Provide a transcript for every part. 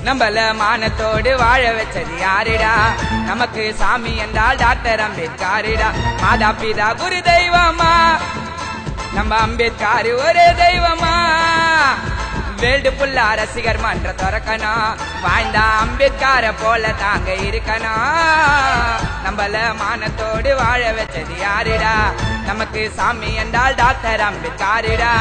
நம்மள மானத்தோடு வாழ வச்சது யாருடா? நமக்கு சாமி என்றால் டாக்டர் அம்பேத்கரிடா. மாதா பிதா குரு தெய்வமா, நம்ம அம்பேத்கர் ஒரு தெய்வமா. வேல்டு புல்லா ரசிகர் மன்ற திறக்கணும், வாழ்ந்தா அம்பேத்கரை போல தாங்க இருக்கணும். நம்மள மானத்தோடு வாழ வச்சது யாருடா? நமக்கு சாமி என்றால் டாக்டர் அம்பேத்கரிடா.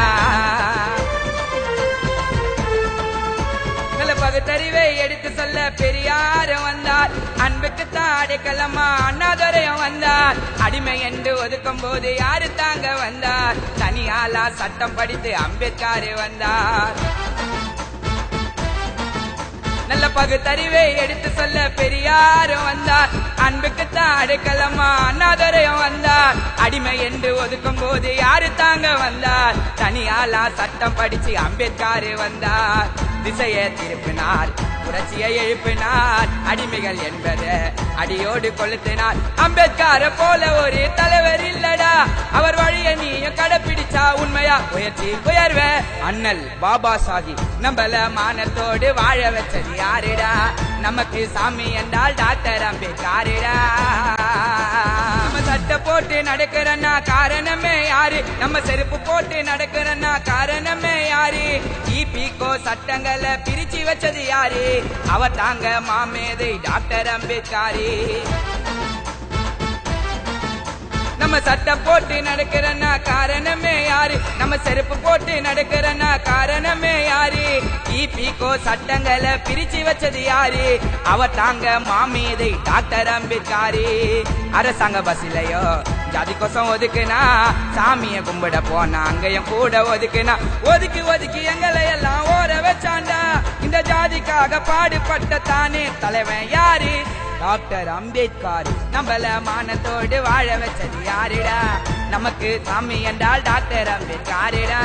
பகுத்தறிவை எடுத்து சொல்ல பெரியாரும் வந்தார், அன்புக்கு தான் அடைக்கலமா அண்ணாதுரையும் வந்தார். அடிமை என்று ஒதுக்கும் போது யாரு தாங்க வந்தார்? தனியாலா சட்டம் படித்து அம்பேத்கர் வந்தார். நல்ல பகுத்தறிவை எடுத்து சொல்ல பெரியாரும் வந்தார், அன்புக்கு தான் அடைக்கலமா அண்ணாதுரையும் வந்தார். அடிமை என்று ஒதுக்கும் போது யாரு தாங்க வந்தார்? தனியாலா சட்டம் படிச்சு அம்பேத்கர் வந்தார். திசையை திருப்பினார், புரட்சியை எழுப்பினார், அடிமைகள் என்பது அடியோடு கொளுத்தினார். அம்பேத்கரை போல ஒரு தலைவர் இல்லடா, அவர் வழியை நீயும் கடைப்பிடிச்சா உண்மையா உயர்ச்சி உயர்வ. அண்ணல் பாபா சாஹிப் நம்மள மானத்தோடு வாழ வச்சது யாருடா? நமக்கு சாமி என்றால் டாக்டர் அம்பேத்கரிடா. நம்ம சட்டை போட்டு நடக்கிறன்னா காரணமே யாரு? நம்ம செருப்பு போட்டு நடக்கிறன்னா காரணமே யாரு? ஈபிகோ சட்டங்களை பிரிச்சு வச்சது யாரு? அவர் தாங்க மாமேதை டாக்டர் அம்பேத்கர். நம்ம சட்டை போட்டு நடக்கிறன்னா காரணமே யாரு? நம்ம செருப்பு போட்டு நடக்கிறன்னா காரணமே யாரு? ஈபிகோ சட்டங்களை பிரிச்சு வச்சது யாரு? அவர் தாங்க மாமேதை டாக்டர் அம்பேத்கர். அரசாங்க பஸ்லையோ ஜாதி கோசம் ஒதுக்குனா, சாமிய கும்பிட போனா அங்கேயும் கூட ஒதுக்குனா, ஒதுக்கி ஒதுக்கி எங்களை எல்லாம் ஓர வச்சாண்டா. இந்த ஜாதிக்காக பாடுபட்ட தானே தலைவன் யாரு? டாக்டர் அம்பேத்கர். நம்மள மானத்தோடு வாழ வச்சது யாருடா? நமக்கு சாமி என்றால் டாக்டர் அம்பேத்கரிடா.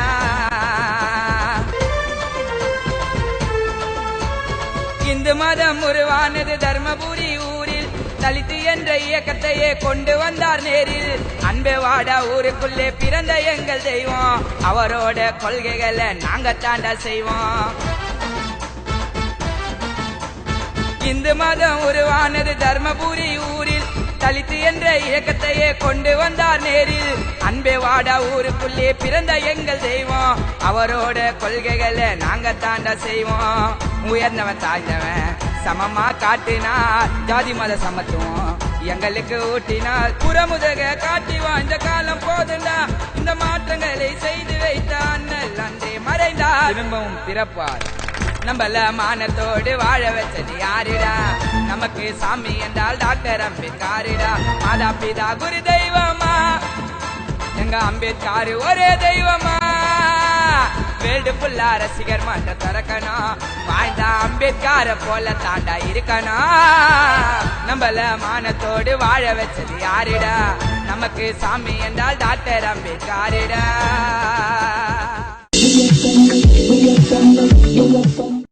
இந்து மதம் உருவானது தர்மபுரி ஊரில், தலித்து என்ற இயக்கத்தையே கொண்டு வந்தார் நேரில். அன்பே வாடா ஊருக்குள்ளே பிறந்த எங்கள் தெய்வம், அவரோட கொள்கைகளை நாங்க தாண்டா செய்வோம். இந்து மதம் உருவானது தர்மபுரி ஊரில், தலித்து என்ற இயக்கத்தையே கொண்டு வந்தார் நேரில். அன்பே வாடா ஊருக்குள்ளே பிறந்த எங்கள் தெய்வம், அவரோட கொள்கைகளை நாங்க தாண்டா செய்வோம். உயர்ந்தவன் தாழ்ந்தவன் சமமா காட்டினார், ஜாதி மத சமத்துவம் எங்களுக்கு ஊட்டினார். புறமுதக காட்டி வாழ்ந்த காலம் போதுண்டா, இந்த மாற்றங்களை செய்து வைத்த அண்ணல் அன்றே மறைந்தார், திரும்பவும் பிறப்பார். நம்மள மானத்தோடு வாழ வச்சது யாருடா? நமக்கு சாமி என்றால் டாக்டர் அம்பேத்கரிடா. மாதா பிதா குரு தெய்வமா, எங்க அம்பேத்கர் ஒரே தெய்வமா. வேல்டு புல்லா ரசிகர் மன்ற திறக்கணும், வாழ்ந்தா அம்பேத்கரை போல தாண்டா இருக்கணும். நம்மள மானத்தோடு வாழ வச்சது யாருடா? நமக்கு சாமி என்றால் டாக்டர் அம்பேத்கரிடா.